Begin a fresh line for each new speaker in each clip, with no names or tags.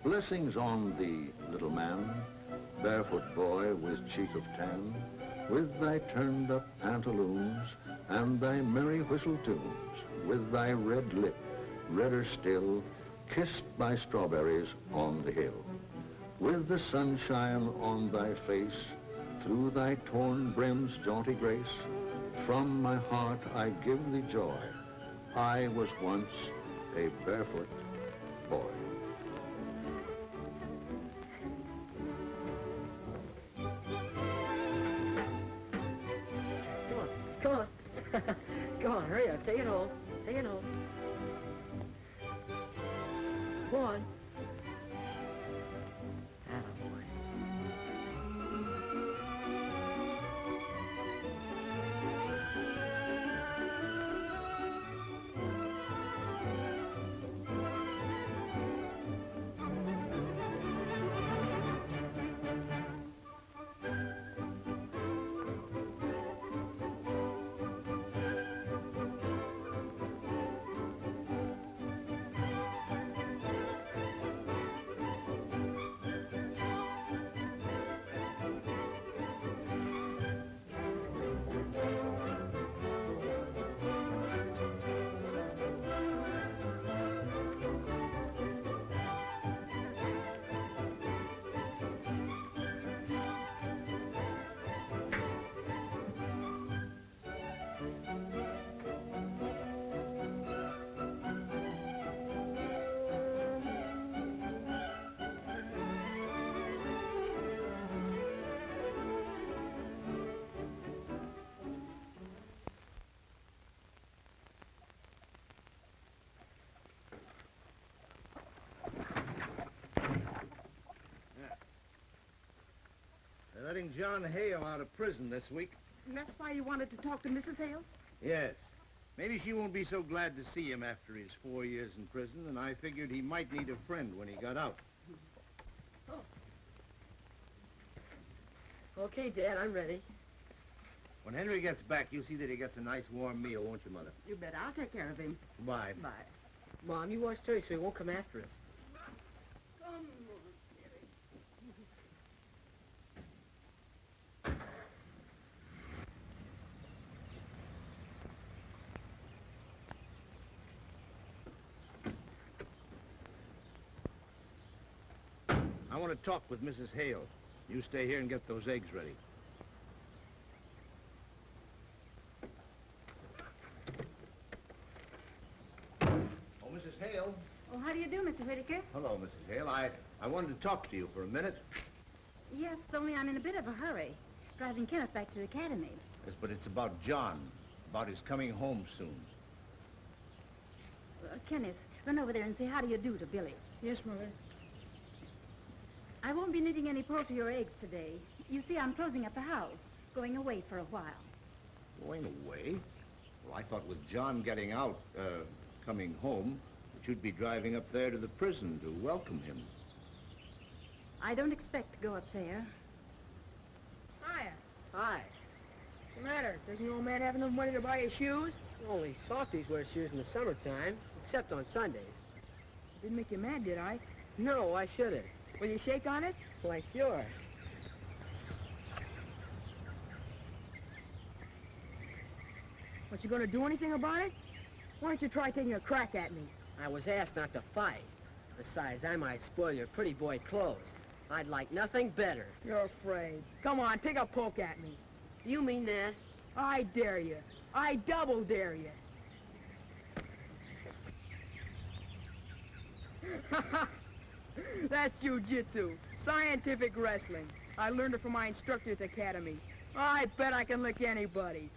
Blessings on thee, little man, barefoot boy with cheek of tan, with thy turned-up pantaloons and thy merry whistle tunes, with thy red lip, redder still, kissed by strawberries on the hill, with the sunshine on thy face, through thy torn brim's jaunty grace, from my heart I give thee joy. I was once a barefoot boy.
Come on. Come on, hurry up. Take it home. Take it home. Go on. Attaboy.
They're letting John Hale out of prison this week.
And that's why you wanted to talk to Mrs. Hale?
Yes. Maybe she won't be so glad to see him after his 4 years in prison, and I figured he might need a friend when he got out.
Oh. Okay, Dad, I'm ready.
When Henry gets back, you'll see that he gets a nice warm meal, won't you, Mother?
You bet. I'll take care of him.
Bye.
Bye.
Mom, you watch Terry so he won't come after us.
Come on, Terry.
I want to talk with Mrs. Hale. You stay here and get those eggs ready. Oh, Mrs. Hale.
Oh, how do you do, Mr. Whitaker?
Hello, Mrs. Hale. I wanted to talk to you for a minute.
Yes, only I'm in a bit of a hurry. Driving Kenneth back to the academy.
Yes, but it's about John. About his coming home soon.
Kenneth, run over there and say how do you do to Billy.
Yes, Mother.
I won't be needing any poultry or eggs today. You see, I'm closing up the house. Going away for a while.
Going away? Well, I thought with John getting out, coming home, that you'd be driving up there to the prison to welcome him.
I don't expect to go up there.
Hiya.
Hi.
What's the matter? Doesn't your old man have enough money to buy his shoes?
Only softies wear shoes in the summertime, except on Sundays.
Didn't make you mad, did I?
No, why should it?
Will you shake on it?
Why, sure.
But you gonna do anything about it? Why don't you try taking a crack at me?
I was asked not to fight. Besides, I might spoil your pretty boy clothes. I'd like nothing better.
You're afraid. Come on, take a poke at me.
Do you mean that?
I dare you. I double dare you. That's jiu-jitsu, scientific wrestling. I learned it from my instructor at the academy. I bet I can lick anybody.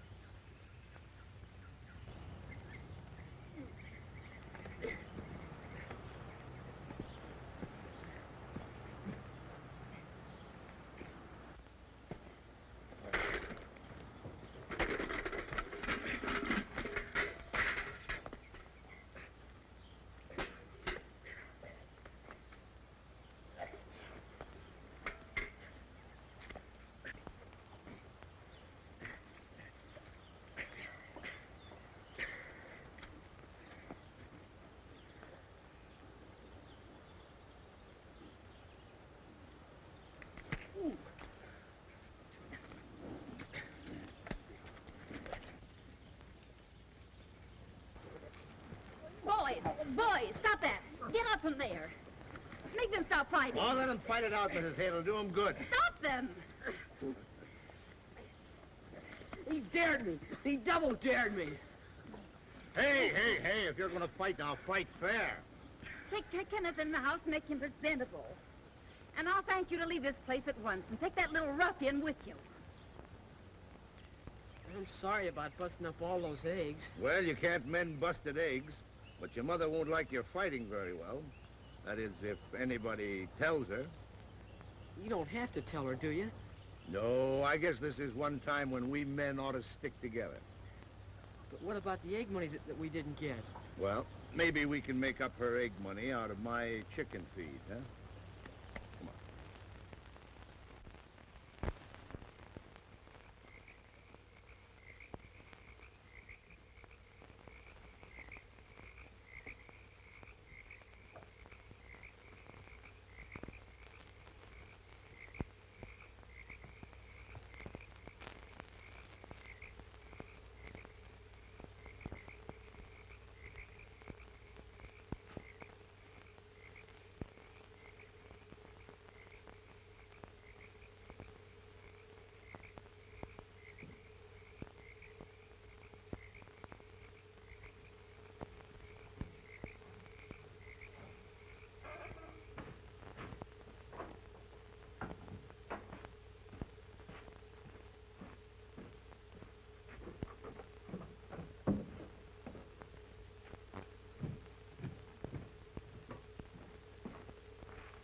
Boys, stop that. Get up from there. Make them stop fighting.
Oh, let them fight it out, Mrs. Hale. It'll do them good.
Stop them.
He dared me. He double dared me.
Hey, if you're going to fight, now fight fair.
Take Kenneth in the house and make him presentable. And I'll thank you to leave this place at once and take that little ruffian with you.
I'm sorry about busting up all those eggs.
Well, you can't mend busted eggs, but your mother won't like your fighting very well. That is, if anybody tells her.
You don't have to tell her, do you?
No, I guess this is one time when we men ought to stick together.
But what about the egg money that we didn't get?
Well, maybe we can make up her egg money out of my chicken feed, huh? Come on.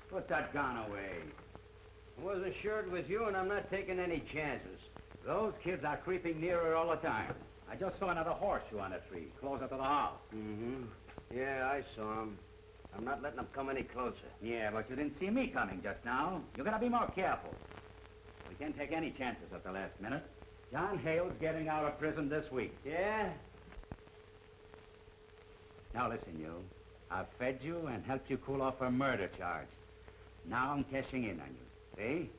Put that gun away. I was assured with you, and I'm not taking any chances. Those kids are creeping nearer all the time. I just saw another horseshoe on a tree, closer to the house.
Mm-hmm. Yeah, I saw him. I'm not letting them come any closer.
Yeah, but you didn't see me coming just now. You gotta be more careful. We can't take any chances at the last minute. John Hale's getting out of prison this week.
Yeah?
Now listen, you. I've fed you and helped you cool off a murder charge. Now I'm cashing in on you. See?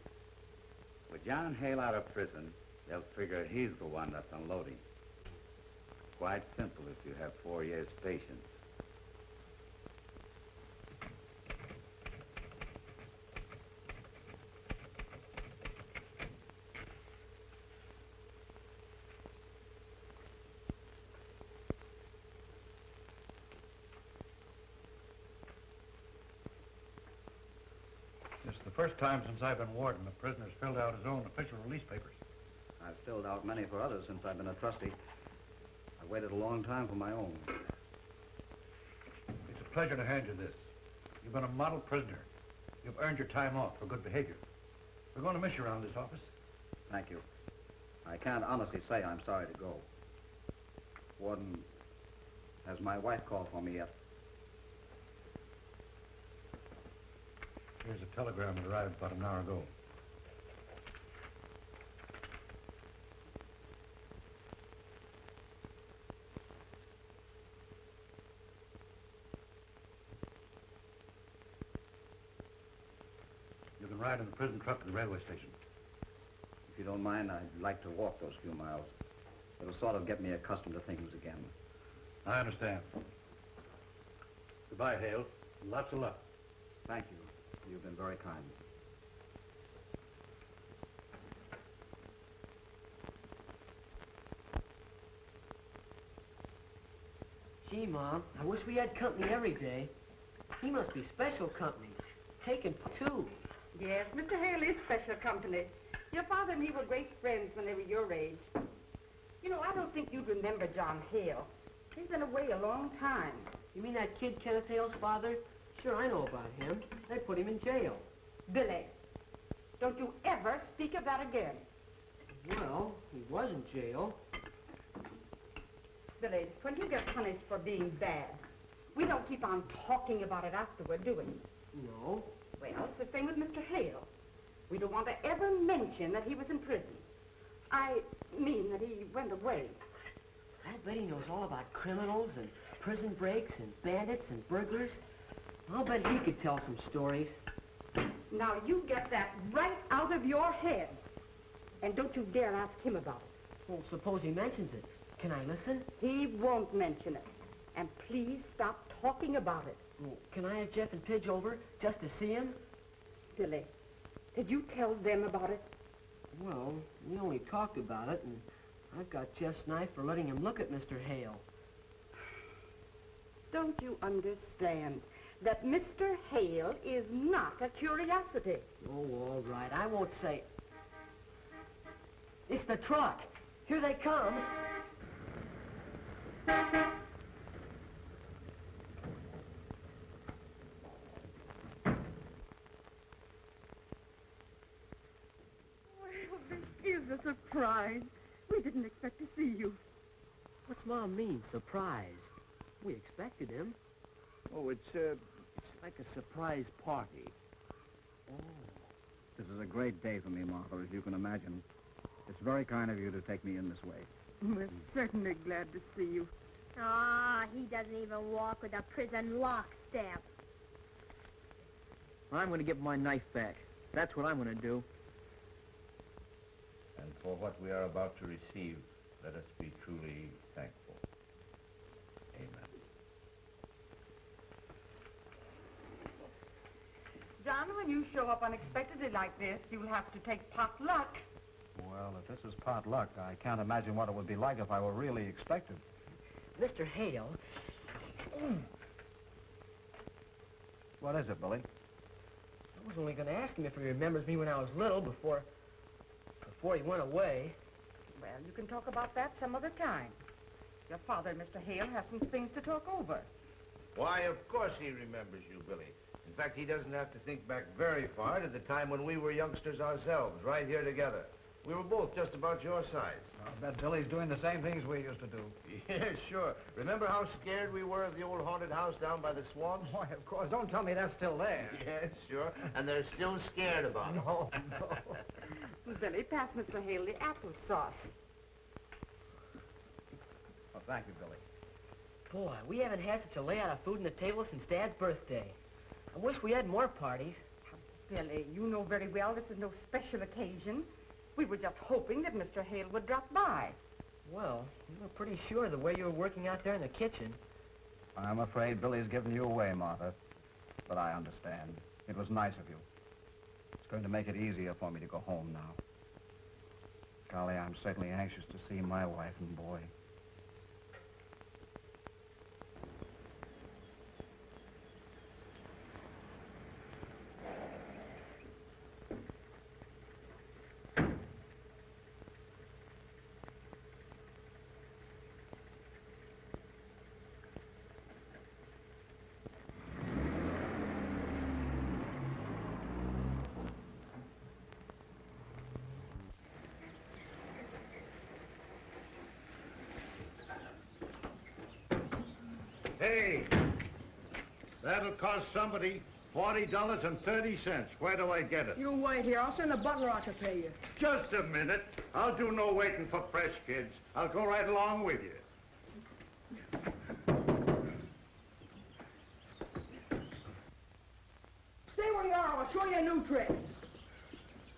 With John Hale out of prison, they'll figure he's the one that's unloading. Quite simple if you have 4 years' patience.
This is the first time since I've been warden the prisoner's filled out his own official release papers.
I've filled out many for others since I've been a trustee. I've waited a long time for my own.
It's a pleasure to hand you this. You've been a model prisoner. You've earned your time off for good behavior. We're going to miss you around this office.
Thank you. I can't honestly say I'm sorry to go. Warden, has my wife called for me yet?
Here's a telegram that arrived about an hour ago. You can ride in the prison truck to the railway station.
If you don't mind, I'd like to walk those few miles. It'll sort of get me accustomed to things again.
I understand. Goodbye, Hale. Lots of luck.
Thank you. You've been very kind.
Gee, Mom, I wish we had company every day. He must be special company. Taking two.
Yes, Mr. Hale is special company. Your father and he were great friends when they were your age. You know, I don't think you'd remember John Hale. He's been away a long time.
You mean that kid Kenneth Hale's father? Sure, I know about him. They put him in jail.
Billy, don't you ever speak of that again.
Well, he was in jail.
Billy, when you get punished for being bad, we don't keep on talking about it afterward, do we?
No.
Well, it's the same with Mr. Hale. We don't want to ever mention that he was in prison. I mean that he went away.
I bet he knows all about criminals and prison breaks and bandits and burglars. I'll bet he could tell some stories.
Now, you get that right out of your head. And don't you dare ask him about it.
Well, suppose he mentions it. Can I listen?
He won't mention it. And please stop talking about it.
Well, can I have Jeff and Pidge over just to see him?
Billy, did you tell them about it?
Well, we only talked about it, and I've got Jeff's knife for letting him look at Mr. Hale.
Don't you understand that Mr. Hale is not a curiosity?
Oh, all right. I won't say... It's the truck. Here they come.
Well, this is a surprise. We didn't expect to see you.
What's Mom mean, surprise? We expected him.
Oh, it's like a surprise party.
Oh.
This is a great day for me, Martha, as you can imagine. It's very kind of you to take me in this way.
We're certainly glad to see you.
Ah, he doesn't even walk with a prison lockstep.
I'm going to give my knife back. That's what I'm going to do.
And for what we are about to receive, let us be truly thankful. Amen.
John, when you show up unexpectedly like this, you'll have to take pot luck.
Well, if this is pot luck, I can't imagine what it would be like if I were really expected.
Mr. Hale...
What is it, Billy?
I was only going to ask him if he remembers me when I was little before he went away.
Well, you can talk about that some other time. Your father and Mr. Hale have some things to talk over.
Why, of course he remembers you, Billy. In fact, he doesn't have to think back very far to the time when we were youngsters ourselves, right here together. We were both just about your size.
I bet Billy's doing the same things we used to do.
Yeah, sure. Remember how scared we were of the old haunted house down by the swamps?
Why, of course. Don't tell me that's still there.
Yes, sure. And they're still scared about it.
No, no.
Billy, pass Mr. Hale the applesauce.
Well, thank you, Billy.
Boy, we haven't had such a layout of food on the table since Dad's birthday. I wish we had more parties.
Billy, you know very well this is no special occasion. We were just hoping that Mr. Hale would drop by.
Well, you were pretty sure the way you were working out there in the kitchen.
I'm afraid Billy's given you away, Martha. But I understand. It was nice of you. It's going to make it easier for me to go home now. Golly, I'm certainly anxious to see my wife and boy.
Hey, that'll cost somebody $40.30. Where do I get it?
You wait here. I'll send the butler out to pay you.
Just a minute. I'll do no waiting for fresh kids. I'll go right along with you.
Stay where you are. I'll show you a new trick.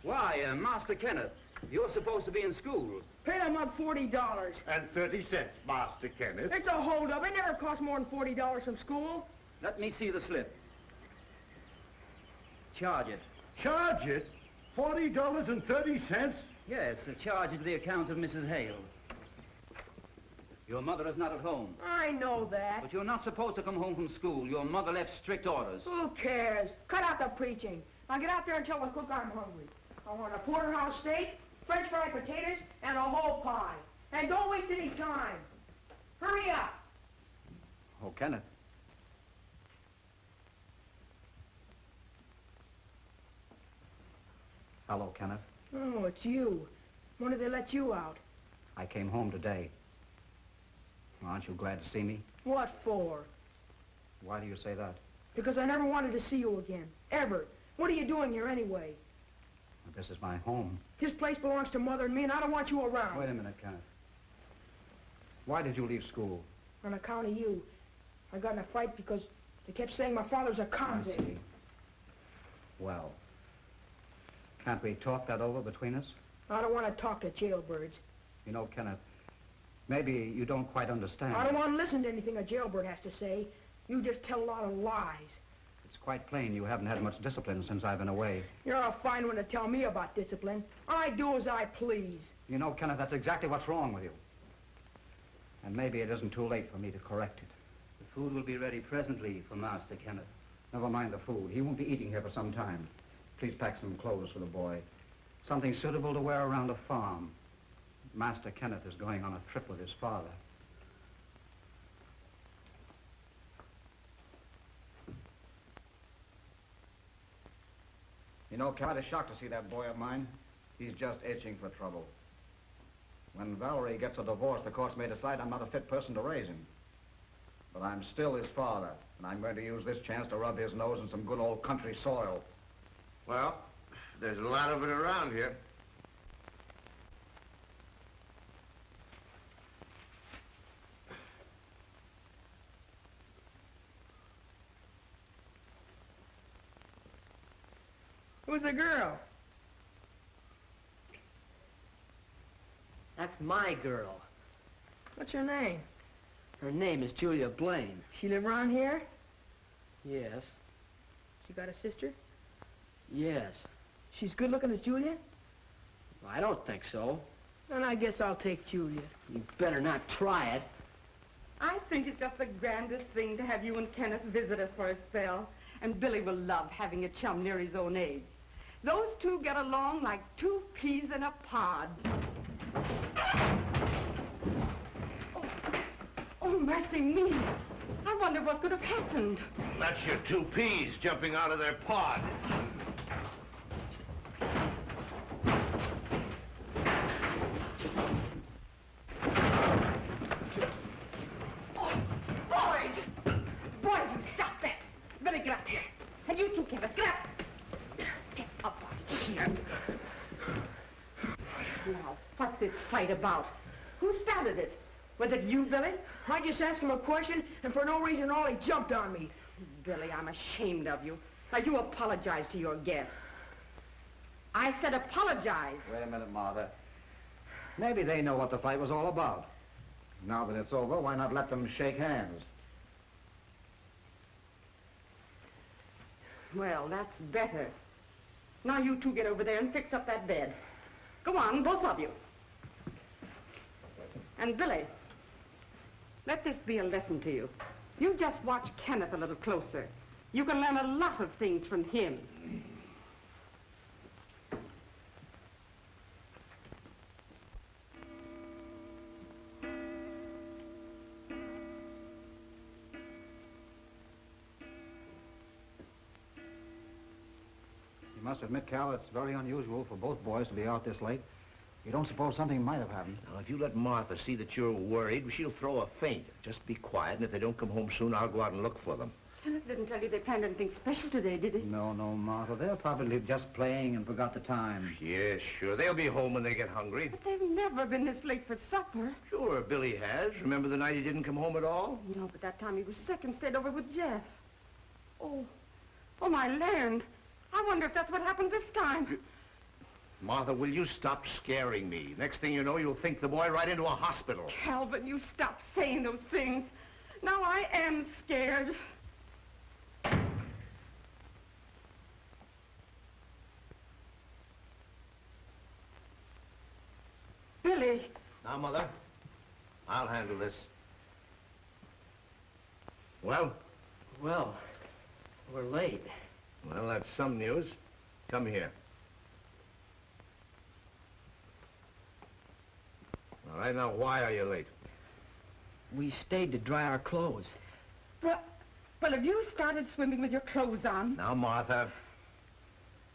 Why, Master Kenneth, you're supposed to be in school.
Pay them up $40.
And 30 cents, Master Kenneth.
It's a holdup. It never cost more than $40 from school.
Let me see the slip. Charge it.
Charge it? $40.30?
Yes, charge it to the account of Mrs. Hale. Your mother is not at home.
I know that.
But you're not supposed to come home from school. Your mother left strict orders.
Who cares? Cut out the preaching. Now get out there and tell the cook I'm hungry. I want a porterhouse steak, French fried potatoes, and a whole pie. And don't waste any time. Hurry up.
Oh, Kenneth. Hello, Kenneth.
Oh, it's you. When did they let you out?
I came home today. Aren't you glad to see me?
What for?
Why do you say that?
Because I never wanted to see you again. Ever. What are you doing here anyway?
This is my home.
This place belongs to Mother and me, and I don't want you around.
Wait a minute, Kenneth. Why did you leave school?
On account of you. I got in a fight because they kept saying my father's a convict.
I see. Well, Can't we talk that over between us?
I don't want to talk to jailbirds.
You know, Kenneth, maybe you don't quite understand.
I don't want to listen to anything a jailbird has to say. You just tell a lot of lies.
It's quite plain you haven't had much discipline since I've been away.
You're a fine one to tell me about discipline. I do as I please.
You know, Kenneth, that's exactly what's wrong with you. And maybe it isn't too late for me to correct it.
The food will be ready presently for Master Kenneth.
Never mind the food. He won't be eating here for some time. Please pack some clothes for the boy. Something suitable to wear around a farm. Master Kenneth is going on a trip with his father. You know, Cal, I'm shocked to see that boy of mine. He's just itching for trouble. When Valerie gets a divorce, the courts may decide I'm not a fit person to raise him. But I'm still his father, and I'm going to use this chance to rub his nose in some good old country soil.
Well, there's a lot of it around here.
Who's the girl?
That's my girl.
What's her name?
Her name is Julia Blaine.
She live around here?
Yes.
She got a sister?
Yes.
She's good looking as Julia?
I don't think so.
Then I guess I'll take Julia.
You better not try it.
I think it's just the grandest thing to have you and Kenneth visit us for a spell. And Billy will love having a chum near his own age. Those two get along like two peas in a pod. Oh, mercy me. I wonder what could have happened.
That's your two peas jumping out of their pod.
Boys, you stop that. Billy, get up here. And you too, Kenneth, get up. Get up out here. Now, what's this fight about? Who started it? Was it you, Billy?
I just asked him a question, and for no reason at all, he jumped on me.
Billy, I'm ashamed of you. Now, you apologize to your guests. I said apologize.
Wait a minute, Martha. Maybe they know what the fight was all about. Now that it's over, why not let them shake hands?
Well, that's better. Now you two get over there and fix up that bed. Go on, both of you. And Billy, let this be a lesson to you. You just watch Kenneth a little closer. You can learn a lot of things from him.
You must admit, Cal, it's very unusual for both boys to be out this late. You don't suppose something might have happened?
Now, if you let Martha see that you're worried, she'll throw a faint. Just be quiet, and if they don't come home soon, I'll go out and look for them.
Kenneth didn't tell you they planned anything special today, did he?
No, Martha. They're probably just playing and forgot the time.
Yes, sure. They'll be home when they get hungry.
But they've never been this late for supper.
Sure, Billy has. Remember the night he didn't come home at all?
No, but that time he was sick and stayed over with Jeff. Oh, my land. I wonder if that's what happened this time.
Martha, will you stop scaring me? Next thing you know, you'll think the boy right into a hospital.
Calvin, you stop saying those things. Now I am scared. Billy.
Now, Mother, I'll handle this. Well?
Well, we're late.
Well, that's some news. Come here. All right, now, why are you late?
We stayed to dry our clothes.
Well, have you started swimming with your clothes on?
Now, Martha.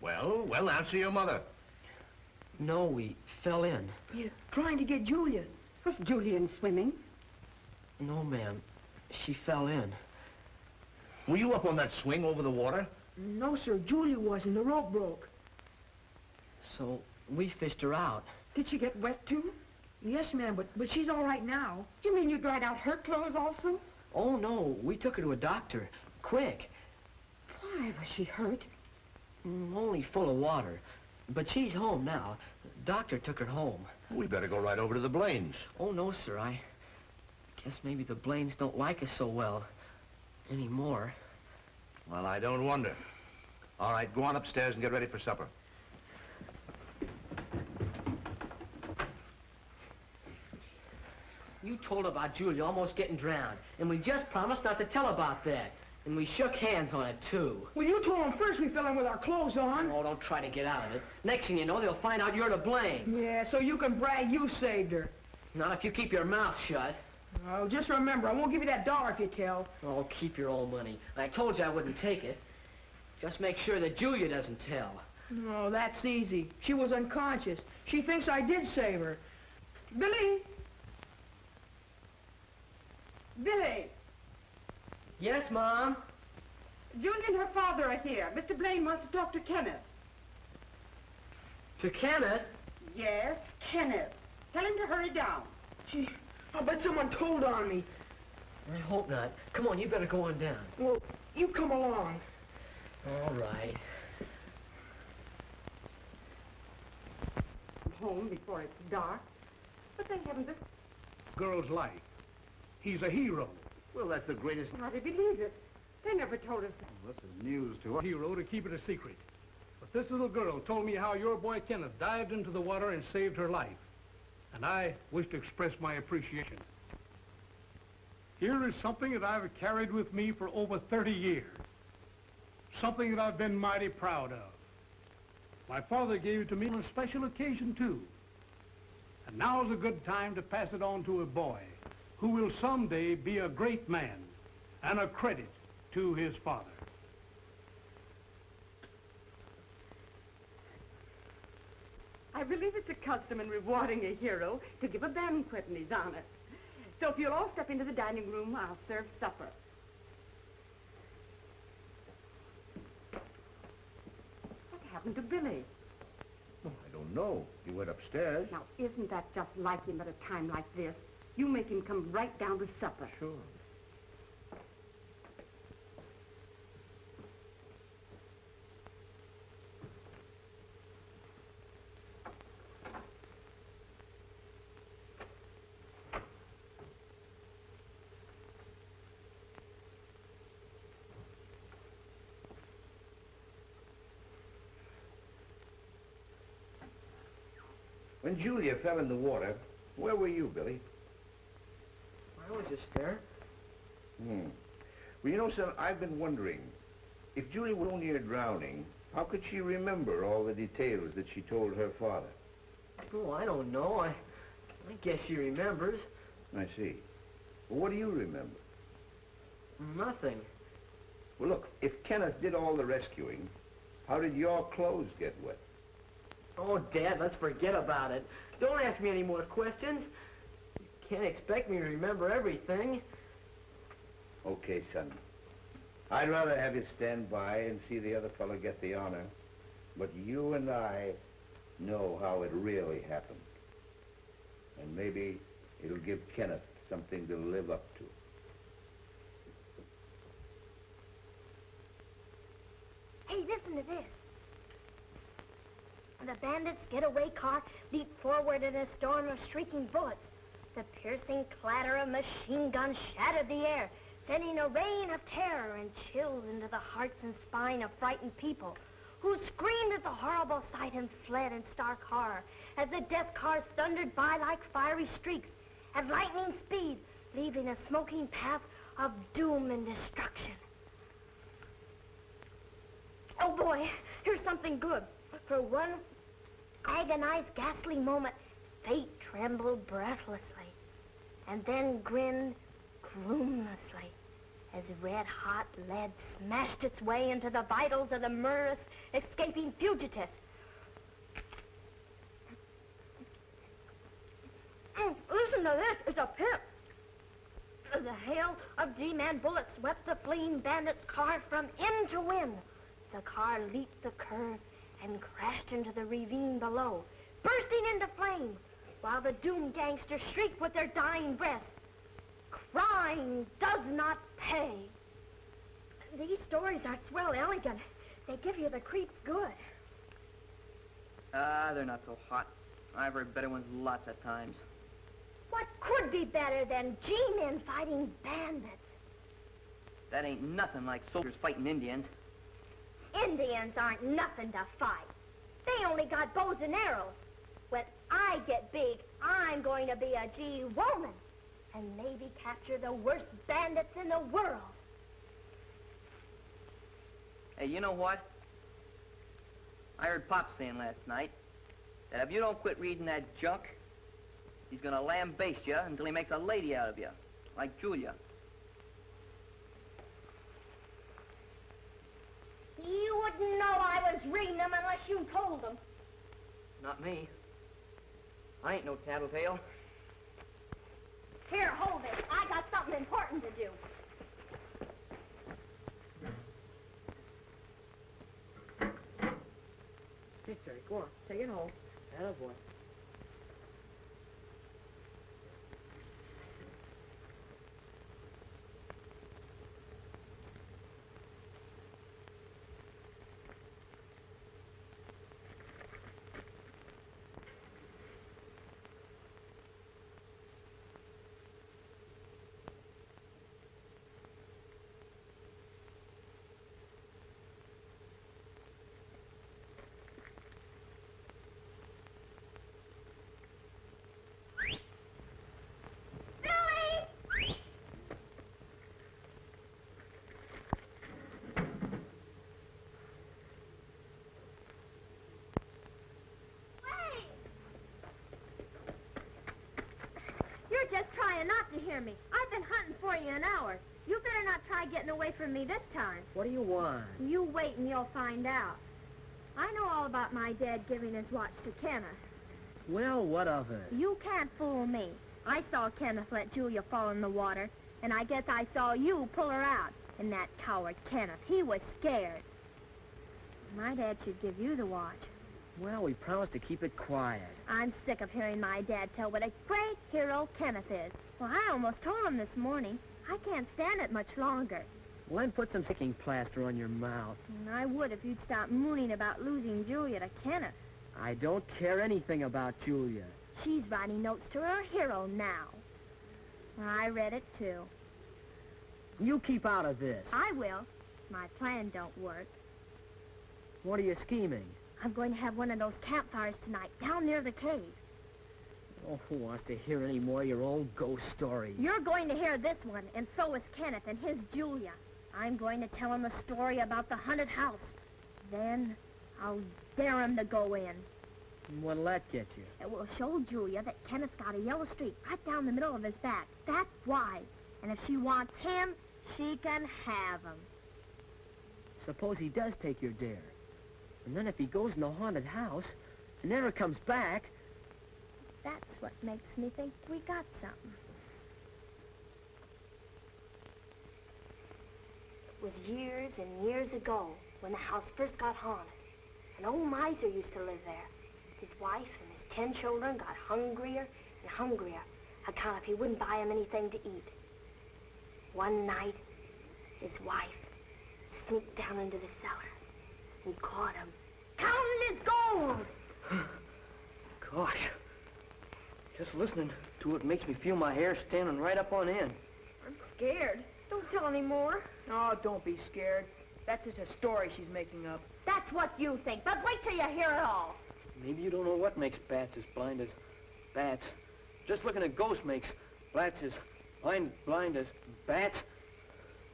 Well, answer your mother.
No, we fell in.
You're trying to get Julia.
Was Julian swimming?
No, ma'am. She fell in.
Were you up on that swing over the water?
No, sir. Julia wasn't. The rope broke.
So we fished her out.
Did she get wet, too?
Yes, ma'am, but she's all right now.
You mean you dried out her clothes also?
Oh, no. We took her to a doctor. Quick.
Why, was she hurt?
Only full of water. But she's home now. Doctor took her home.
We better go right over to the Blaines.
Oh, no, sir. I guess maybe the Blaines don't like us so well anymore.
Well, I don't wonder. All right, go on upstairs and get ready for supper.
You told about Julia almost getting drowned, and we just promised not to tell about that. And we shook hands on it, too.
Well, you told them first we fell in with our clothes on.
Oh, don't try to get out of it. Next thing you know, they'll find out you're to blame.
Yeah, so you can brag you saved her.
Not if you keep your mouth shut.
Oh, just remember, I won't give you that dollar if you tell.
Oh, keep your old money. I told you I wouldn't take it. Just make sure that Julia doesn't tell.
Oh, that's easy. She was unconscious. She thinks I did save her. Billy!
Billy,
Yes, Mom?
Julia and her father are here. Mr. Blaine wants to talk to Kenneth.
To Kenneth?
Yes, Kenneth. Tell him to hurry down.
Gee, I'll bet someone told on me.
I hope not. Come on, you better go on down.
Well, you come along.
All right.
Home before it's dark. But they haven't the...
Girl's life. He's a hero.
Well, that's the greatest...
How do you believe it? They never told us that.
Well, this is news to us.
Hero to keep it a secret. But this little girl told me how your boy Kenneth dived into the water and saved her life. And I wish to express my appreciation. Here is something that I've carried with me for over 30 years. Something that I've been mighty proud of. My father gave it to me on a special occasion, too. And now's a good time to pass it on to a boy who will someday be a great man and a credit to his father.
I believe it's a custom in rewarding a hero to give a banquet in his honor. So if you'll all step into the dining room, I'll serve supper. What happened to Billy?
Oh, I don't know. He went upstairs.
Now, isn't that just like him at a time like this? You make him come right down to supper.
Sure. When Julia fell in the water, where were you, Billy?
I was just there.
Well, you know, son, I've been wondering, if Julia were near drowning, how could she remember all the details that she told her father?
Oh, I don't know. I guess she remembers.
I see. Well, what do you remember?
Nothing.
Well, look, if Kenneth did all the rescuing, how did your clothes get wet?
Oh, Dad, let's forget about it. Don't ask me any more questions. You can't expect me to remember everything.
Okay, son. I'd rather have you stand by and see the other fellow get the honor. But you and I know how it really happened. And maybe it'll give Kenneth something to live up to.
Hey, listen to this. The bandits' getaway car leaped forward in a storm of shrieking bullets. The piercing clatter of machine guns shattered the air, sending a rain of terror and chills into the hearts and spine of frightened people, who screamed at the horrible sight and fled in stark horror as the death cars thundered by like fiery streaks at lightning speed, leaving a smoking path of doom and destruction. Oh, boy, here's something good. For one agonized, ghastly moment, fate trembled breathlessly and then grinned gloomlessly as red-hot lead smashed its way into the vitals of the murderous, escaping fugitive. Listen to this. It's a pip. The hail of G-man bullets swept the fleeing bandits' car from end to end. The car leaped the curve and crashed into the ravine below, bursting into flames, while the doomed gangsters shrieked with their dying breaths. Crime does not pay. These stories are swell elegant. They give you the creeps good.
Ah, they're not so hot. I've heard better ones lots of times.
What could be better than G-men fighting bandits?
That ain't nothing like soldiers fighting Indians.
Indians aren't nothing to fight. They only got bows and arrows. When I get big, I'm going to be a G-woman and maybe capture the worst bandits in the world.
Hey, you know what? I heard Pop saying last night that if you don't quit reading that junk, he's gonna lambaste you until he makes a lady out of you, like Julia.
You wouldn't know I was reading them unless you told them.
Not me. I ain't no tattletale.
Here, hold it. I got something important to do.
Hey, Terry, go on. Take it home. Attaboy.
You're just trying not to hear me. I've been hunting for you an hour. You better not try getting away from me this time.
What do you want?
You wait and you'll find out. I know all about my dad giving his watch to Kenneth.
Well, what of it?
You can't fool me. I saw Kenneth let Julia fall in the water, and I guess I saw you pull her out. And that coward Kenneth, he was scared. My dad should give you the watch.
Well, we promised to keep it quiet.
I'm sick of hearing my dad tell what a great hero Kenneth is. Well, I almost told him this morning. I can't stand it much longer.
Well, then put some sticking plaster on your mouth.
And I would if you'd stop mooning about losing Julia to Kenneth.
I don't care anything about Julia.
She's writing notes to her hero now. I read it, too.
You keep out of this.
I will. My plan don't work.
What are you scheming?
I'm going to have one of those campfires tonight, down near the cave.
Oh, who wants to hear any more of your old ghost stories?
You're going to hear this one, and so is Kenneth and his Julia. I'm going to tell him the story about the haunted house. Then I'll dare him to go in.
What'll that get you?
It will show Julia that Kenneth's got a yellow streak right down the middle of his back, that wide. And if she wants him, she can have him.
Suppose he does take your dare. And then if he goes in the haunted house and never comes back...
That's what makes me think we got something. It was years and years ago when the house first got haunted. An old miser used to live there. His wife and his 10 children got hungrier and hungrier, account if he wouldn't buy them anything to eat. One night, his wife sneaked down into the cellar and caught him counting his gold.
Gosh, just listening to it makes me feel my hair standing right up on end.
I'm scared. Don't tell any more. Oh, don't be scared. That's just a story she's making up.
That's what you think, but wait till you hear it all.
Maybe you don't know what makes bats as blind as bats. Just looking at ghosts makes bats as blind as bats.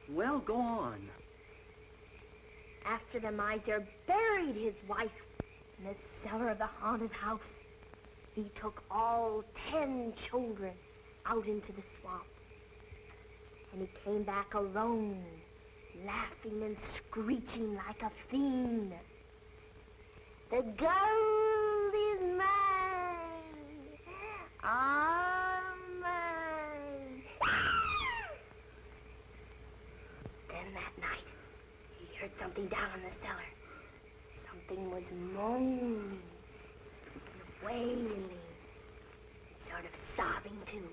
Well, go on.
After the miser buried his wife in the cellar of the haunted house, he took all 10 children out into the swamp. And he came back alone, laughing and screeching like a fiend. The gold is mine. All mine. Then that night, he heard something down in the cellar. Something was moaning and wailing, sort of sobbing too.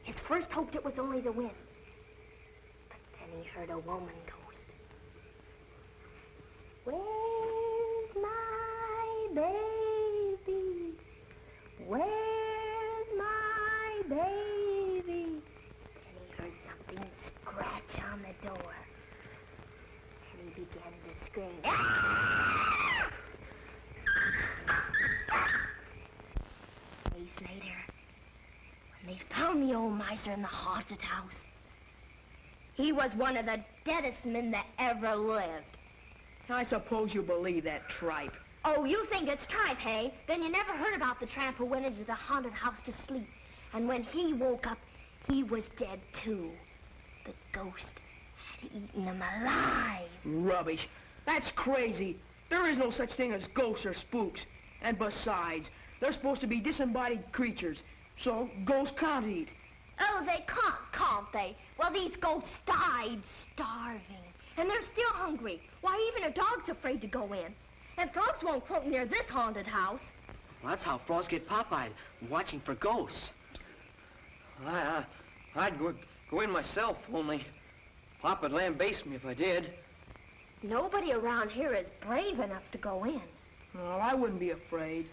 His first hoped it was only the wind. But then he heard a woman ghost. Where's my baby? later, when they found the old miser in the haunted house, he was one of the deadest men that ever lived.
I suppose you believe that tripe.
Oh, you think it's tripe, hey? Then you never heard about the tramp who went into the haunted house to sleep. And when he woke up, he was dead, too. The ghost had eaten him alive.
Rubbish. That's crazy. There is no such thing as ghosts or spooks. And besides, they're supposed to be disembodied creatures. So ghosts can't eat.
Oh, they can't they? Well, these ghosts died starving. And they're still hungry. Why, even a dog's afraid to go in. And frogs won't croak near this haunted house.
Well, that's how frogs get pop-eyed, watching for ghosts. I'd go in myself, only Pop would lambaste me if I did.
Nobody around here is brave enough to go in.
Well, I wouldn't be afraid.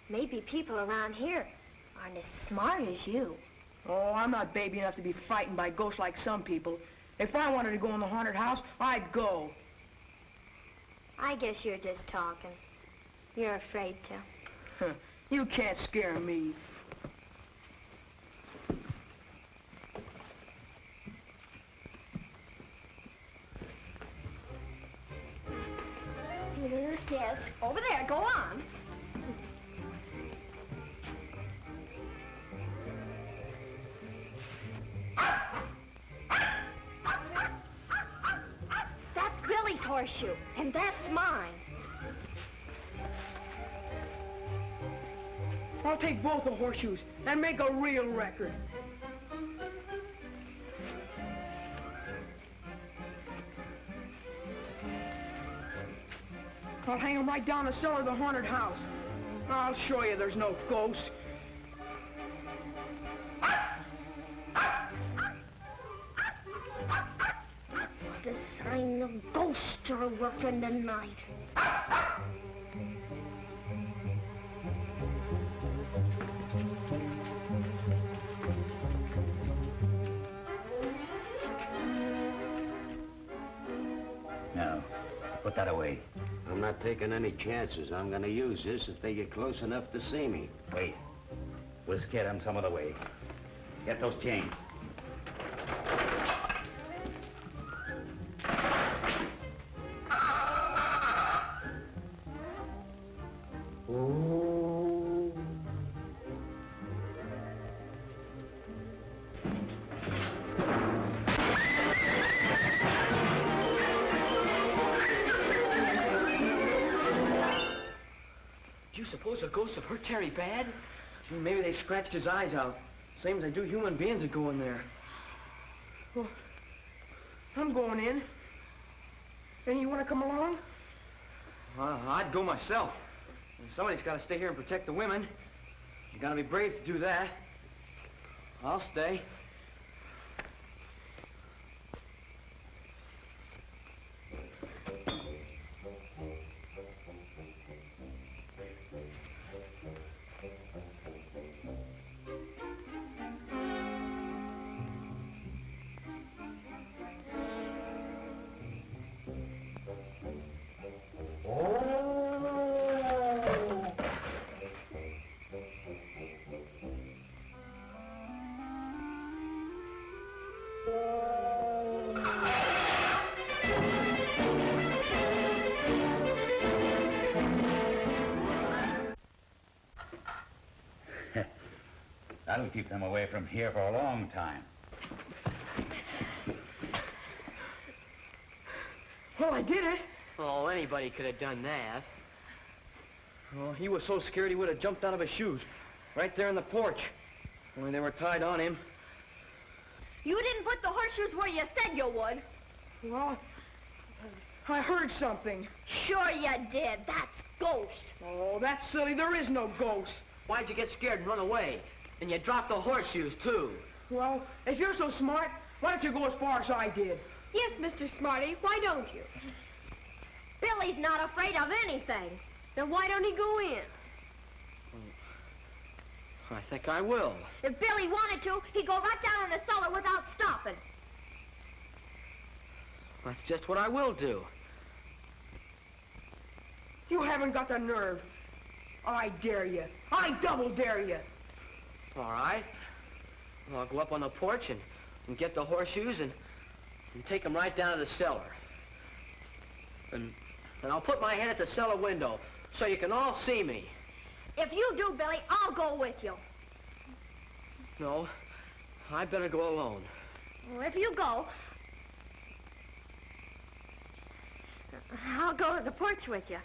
Maybe people around here aren't as smart as you.
Oh, I'm not baby enough to be frightened by ghosts like some people. If I wanted to go in the haunted house, I'd go.
I guess you're just talking. You're afraid to.
You can't scare me.
Yes, over there. Go on. That's Billy's horseshoe, and that's mine.
I'll take both the horseshoes and make a real record. I'll hang them right down the cellar of the haunted house. I'll show you there's no ghost.
It's the sign of ghosts are working tonight.
Now, put that away.
I'm not taking any chances. I'm going to use this if they get close enough to see me.
Wait. We'll scare them some other way. Get those chains.
Do you suppose the ghosts have hurt Terry bad? Maybe they scratched his eyes out, same as they do human beings that go in there.
Well, I'm going in. And you want to come along?
I'd go myself. Somebody's got to stay here and protect the women. You got to be brave to do that. I'll stay.
That'll keep them away from here for a long time.
Well, I did it.
Oh, anybody could have done that. Oh, he was so scared he would have jumped out of his shoes. Right there in the porch. Only they were tied on him.
You didn't put the horseshoes where you said you would.
Well, I heard something.
Sure you did. That's ghost.
Oh, that's silly. There is no ghost.
Why'd you get scared and run away? And you dropped the horseshoes, too.
Well, if you're so smart, why don't you go as far as I did?
Yes, Mr. Smarty, why don't you?
Billy's not afraid of anything.
Then why don't he go in?
I think I will.
If Billy wanted to, he'd go right down in the cellar without stopping.
That's just what I will do.
You haven't got the nerve. I dare you. I double dare you.
All right. Well, I'll go up on the porch and get the horseshoes and take them right down to the cellar. And I'll put my head at the cellar window so you can all see me.
If you do, Billy, I'll go with you.
No, I better go alone.
Well, if you go, I'll go to the porch with you.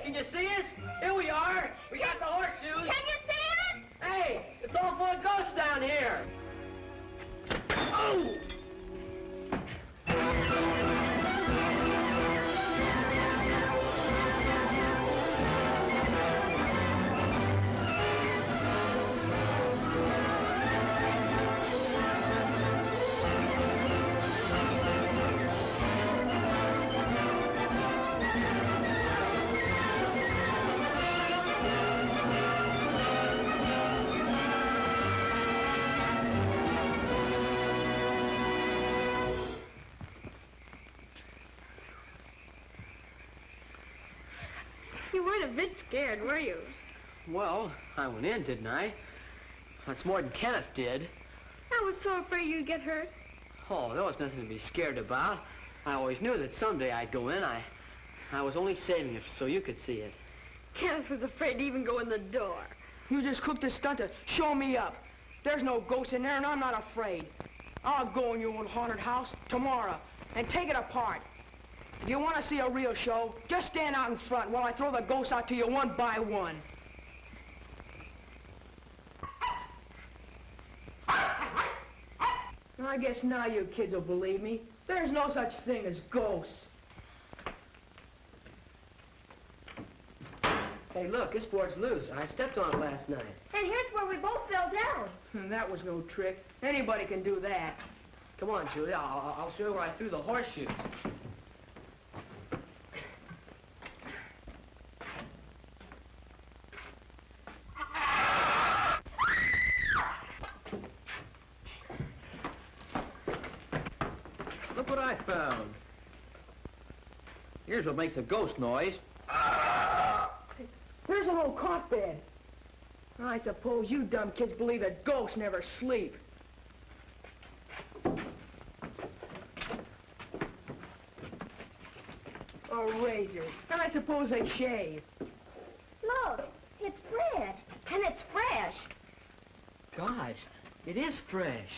Can you see us? Here we are. We got the horseshoes.
Can you see it?
Hey, it's all full of ghosts down here. Oh!
You weren't a bit scared, were you?
Well, I went in, didn't I? That's more than Kenneth did.
I was so afraid you'd get hurt.
Oh, there was nothing to be scared about. I always knew that someday I'd go in. I was only saving it so you could see it.
Kenneth was afraid to even go in the door.
You just cooked this stunt to show me up. There's no ghost in there, and I'm not afraid. I'll go in your old haunted house tomorrow and take it apart. If you want to see a real show, just stand out in front while I throw the ghosts out to you one by one. I guess now you kids will believe me. There's no such thing as ghosts.
Hey, look, this board's loose. I stepped on it last night.
And here's where we both fell down.
That was no trick. Anybody can do that.
Come on, Julia. I'll show you where I threw the horseshoe. Look what I found. Here's what makes a ghost noise.
There's an old cot bed. I suppose you dumb kids believe that ghosts never sleep. A razor. And I suppose they shave.
Look, it's bread. And it's fresh.
Gosh, it is fresh.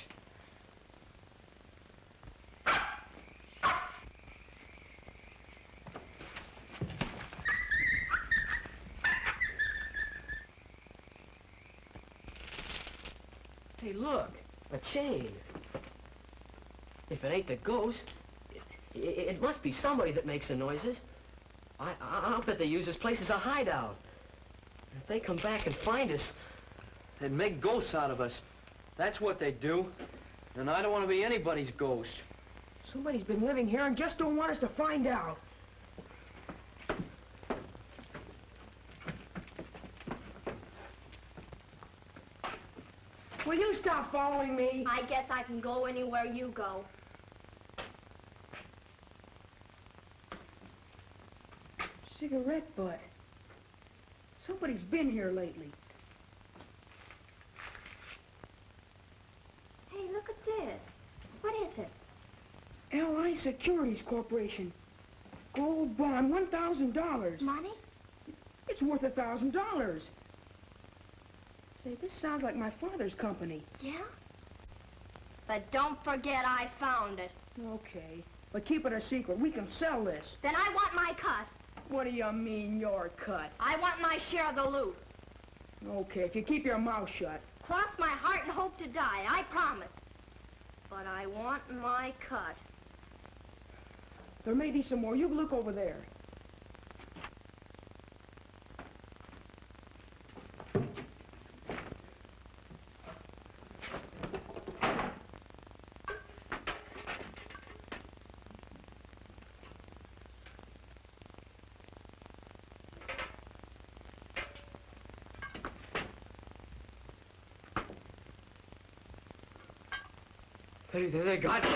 Hey, look, a chain. If it ain't the ghost, it must be somebody that makes the noises. I'll bet they use this place as a hideout. If they come back and find us, they'd make ghosts out of us. That's what they'd do. And I don't want to be anybody's ghost.
Somebody's been living here and just don't want us to find out. Will you stop following me?
I guess I can go anywhere you go.
Cigarette butt. Somebody's been here lately.
Hey, look at this. What is it?
L.I. Securities Corporation. Gold bond, $1,000.
Money?
It's worth $1,000. Say, this sounds like my father's company.
Yeah? But don't forget I found it.
Okay. But keep it a secret. We can sell this.
Then I want my cut.
What do you mean, your cut?
I want my share of the loot.
Okay, if you keep your mouth shut.
Cross my heart and hope to die, I promise. But I want my cut.
There may be some more. You look over there.
They got me.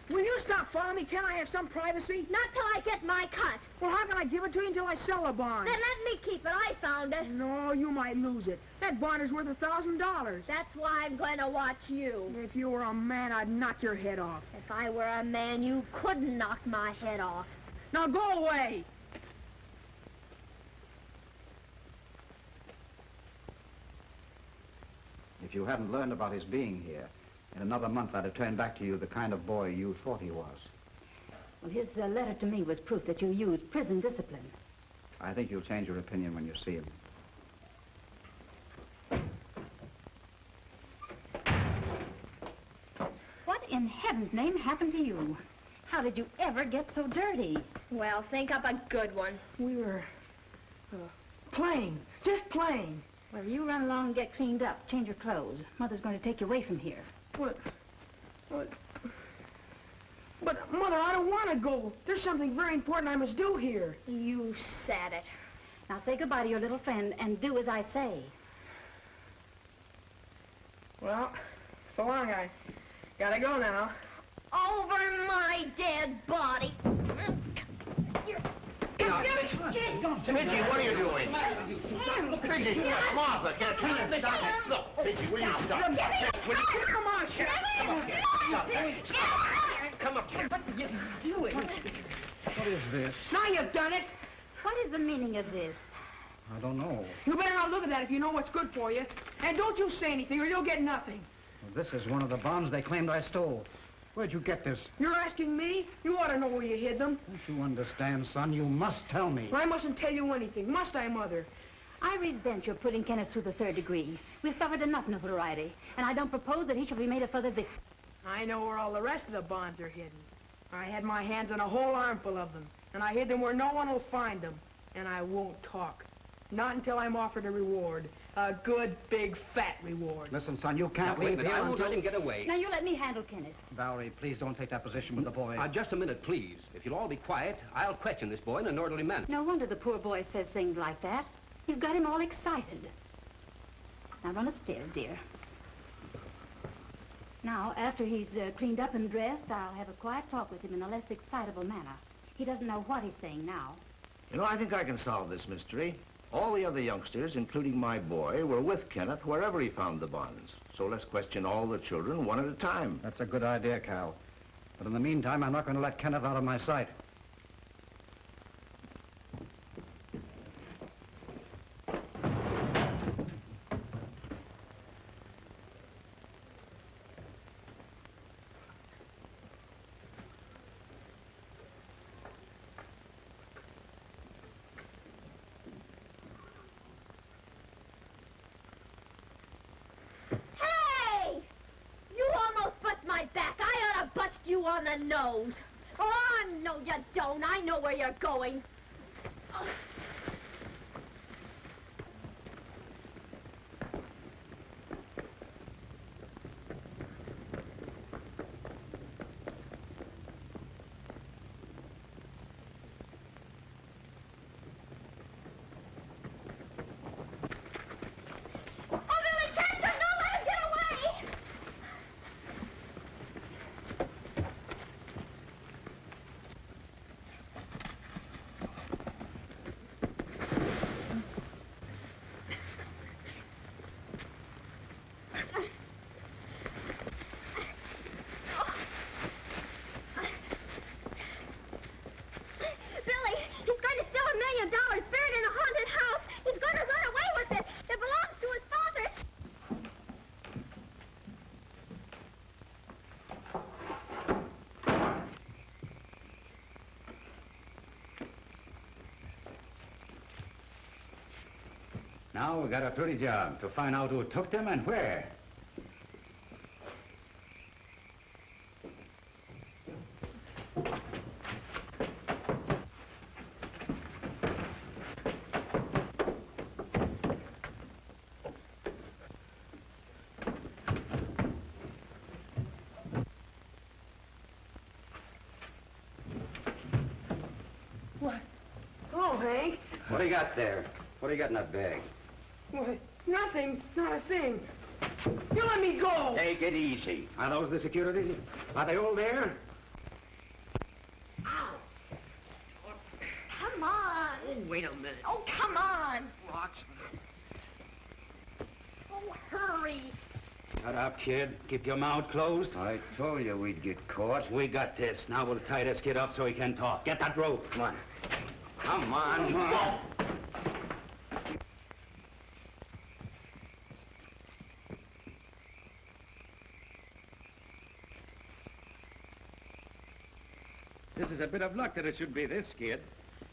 Will you stop following me? Can't I have some privacy?
Not till I get my cut.
Well, how can I give it to you until I sell the bond?
Then let me keep it. I found it.
No, you might lose it. That bond is worth $1,000.
That's why I'm going to watch you.
If you were a man, I'd knock your head off.
If I were a man, you couldn't knock my head off.
Now go away.
If you hadn't learned about his being here, in another month I'd have turned back to you the kind of boy you thought he was.
Well, his letter to me was proof that you used prison discipline.
I think you'll change your opinion when you see him.
What in heaven's name happened to you? How did you ever get so dirty?
Well, think up a good one.
We were playing. Just playing.
Well, you run along and get cleaned up. Change your clothes. Mother's going to take you away from here.
But, Mother, I don't want to go. There's something very important I must do here.
You said it.
Now say goodbye to your little friend and do as I say.
Well, so long. I gotta go now.
Over my dead body.
Midgie, what are you doing? Midgie, Martha, can I turn this down? Look, Vicky, will you stop?
Come on, Sheriff.
Come up here. Stop that. Come up here.
What are you doing?
What is this?
Now you've done it.
What is the meaning of this?
I don't know.
You better not look at that if you know what's good for you. And don't you say anything or you'll get nothing.
Well, this is one of the bonds they claimed I stole. Where'd you get this?
You're asking me? You ought to know where you hid them.
Don't you understand, son? You must tell me.
I mustn't tell you anything. Must I, Mother?
I resent your putting Kenneth through the 3rd degree. We've suffered enough notoriety, and I don't propose that he shall be made a further victim.
I know where all the rest of the bonds are hidden. I had my hands on a whole armful of them, and I hid them where no one will find them. And I won't talk. Not until I'm offered a reward. A good, big, fat reward.
Listen, son, you can't
Wait a
leave
minute.
here
I won't
until...
let him get away.
Now, you let me handle Kenneth.
Valerie, please don't take that position with the boy.
Just a minute, please. If you'll all be quiet, I'll question this boy in an orderly manner.
No wonder the poor boy says things like that. You've got him all excited. Now, run upstairs, dear. Now, after he's cleaned up and dressed, I'll have a quiet talk with him in a less excitable manner. He doesn't know what he's saying now.
You know, I think I can solve this mystery. All the other youngsters, including my boy, were with Kenneth wherever he found the bonds. So let's question all the children one at a time.
That's a good idea, Cal. But in the meantime, I'm not going to let Kenneth out of my sight.
You on the nose. Oh, no, you don't. I know where you're going. Oh.
Now we got a pretty job to find out who took them and where.
What? Oh, Hank.
What do you got there? What do you got in that bag?
What? Nothing. Not a thing. You let me go.
Take it easy.
Are those the security? Are they all there?
Ow. Come on.
Oh, wait a minute.
Oh, come on.
Rocks.
Oh, hurry.
Shut up, kid. Keep your mouth closed.
I told you we'd get caught.
We got this. Now we'll tie this kid up so he can talk. Get that rope.
Come on. Come on.
Go.
This is a bit of luck that it should be this kid.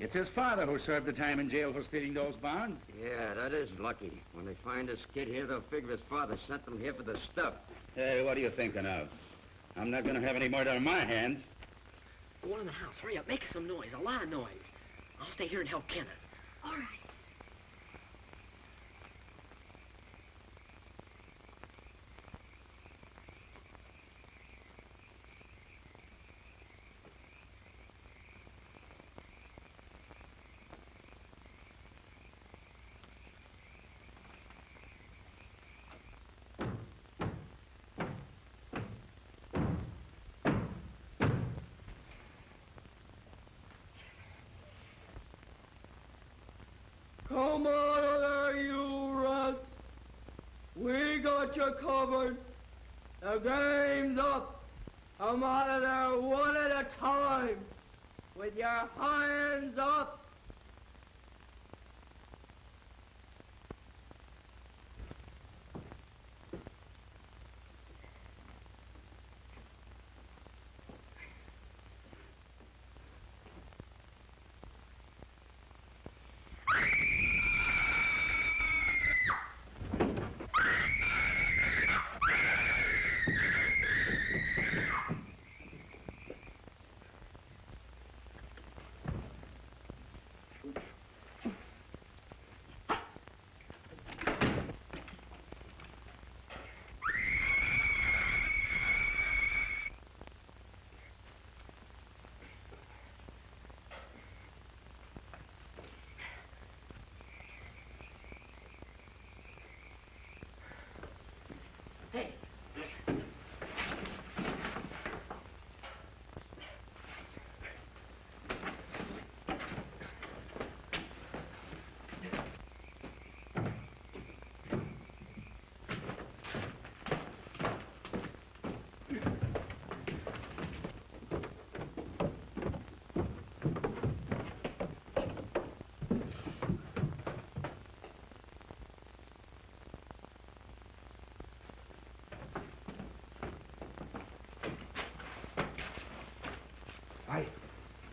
It's his father who served the time in jail for stealing those bonds.
Yeah, that is lucky. When they find this kid here, they'll figure his father sent them here for the stuff.
Hey, what are you thinking of? I'm not going to have any murder on my hands.
Go on in the house. Hurry up. Make some noise. A lot of noise. I'll stay here and help Kenneth.
All right.
Come on there, you rats.
We got you covered. The game's up. Come out of there one at a time. With your hands up.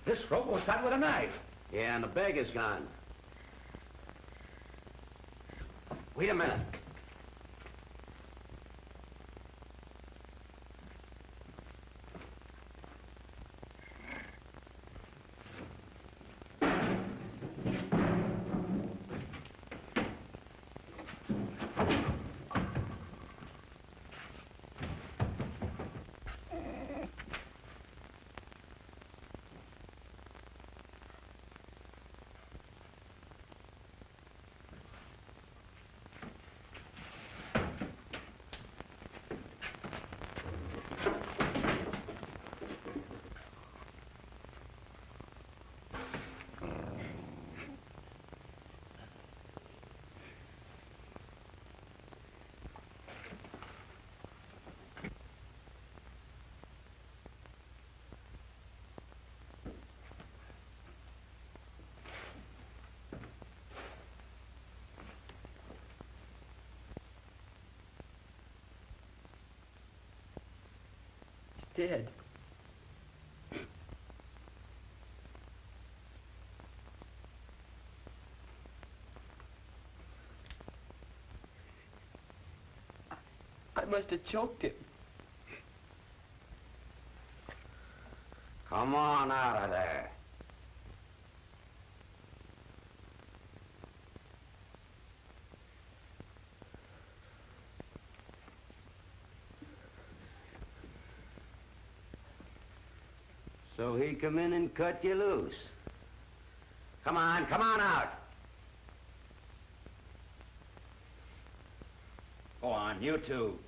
This rope was cut with a knife.
Yeah, and the bag is gone.
Wait a minute.
Dead. I must have choked him.
Come on out of there. So he come in and cut you loose. Come on out.
Go on, you two.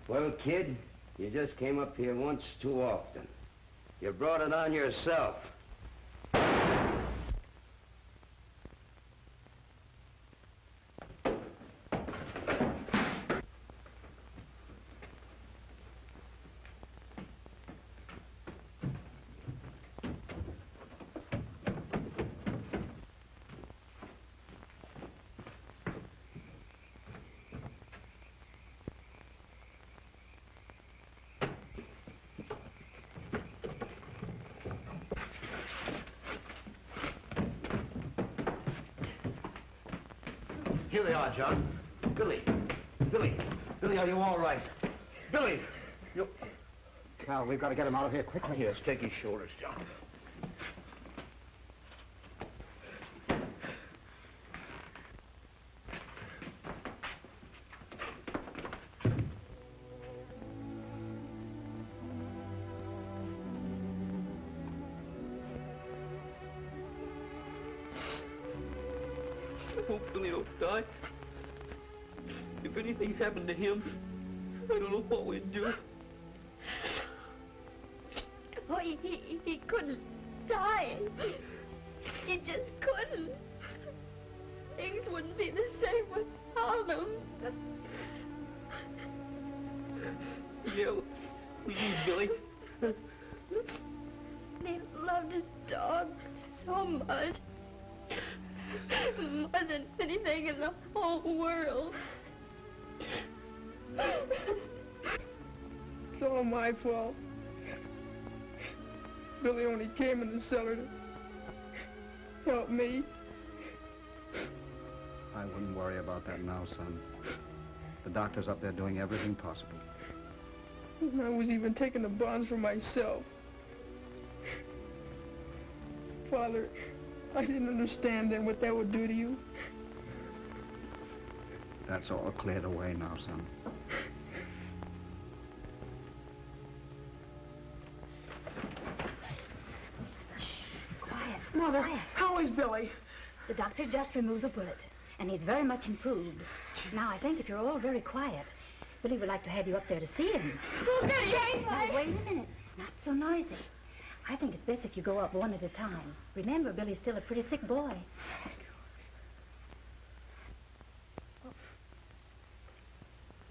Well, kid, you just came up here once too often. You brought it on yourself.
Here they are, John. Billy. Billy, are you all right? Billy! You...
Cal, we've got to get him out of here quickly.
Yes, take his shoulders, John.
I hope Billy don't die. If anything happened to him, I don't know what we'd do.
Oh, he couldn't die. He just couldn't. Things wouldn't be the same without him.
Yeah, we need Billy.
He loved his dog so much. More than anything in the whole world.
It's all my fault. Billy only came in the cellar to help me.
I wouldn't worry about that now, son. The doctor's up there doing everything possible.
I was even taking the bonds for myself. Father, I didn't understand then what that would do to you.
That's all cleared away now, son.
Quiet.
Mother,
Quiet.
how is Billy?
The doctor just removed the bullet, and he's very much improved. Now, I think if you're all very quiet, Billy would like to have you up there to see him. Now, wait a minute. Not so noisy. I think it's best if you go up one at a time. Remember, Billy's still a pretty sick boy.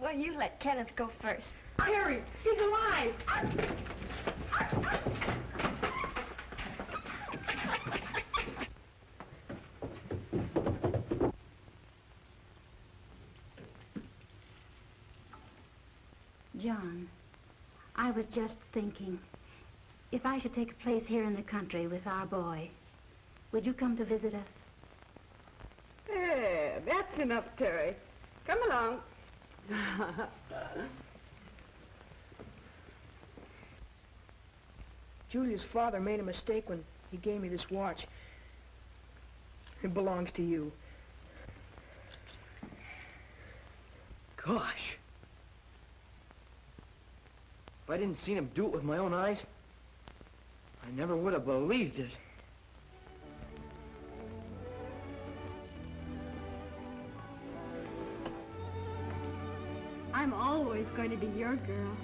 Well, you let Kenneth go first.
Harry, he's alive.
John, I was just thinking, if I should take a place here in the country with our boy, would you come to visit us?
There, that's enough, Terry. Come along.
Julia's father made a mistake when he gave me this watch. It belongs to you. Gosh. If I didn't see him do it with my own eyes, I never would have believed it.
I'm always going to be your girl.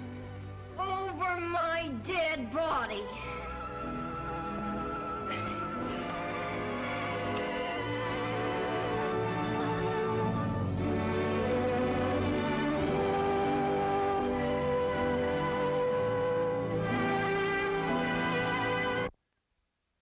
Over my dead body.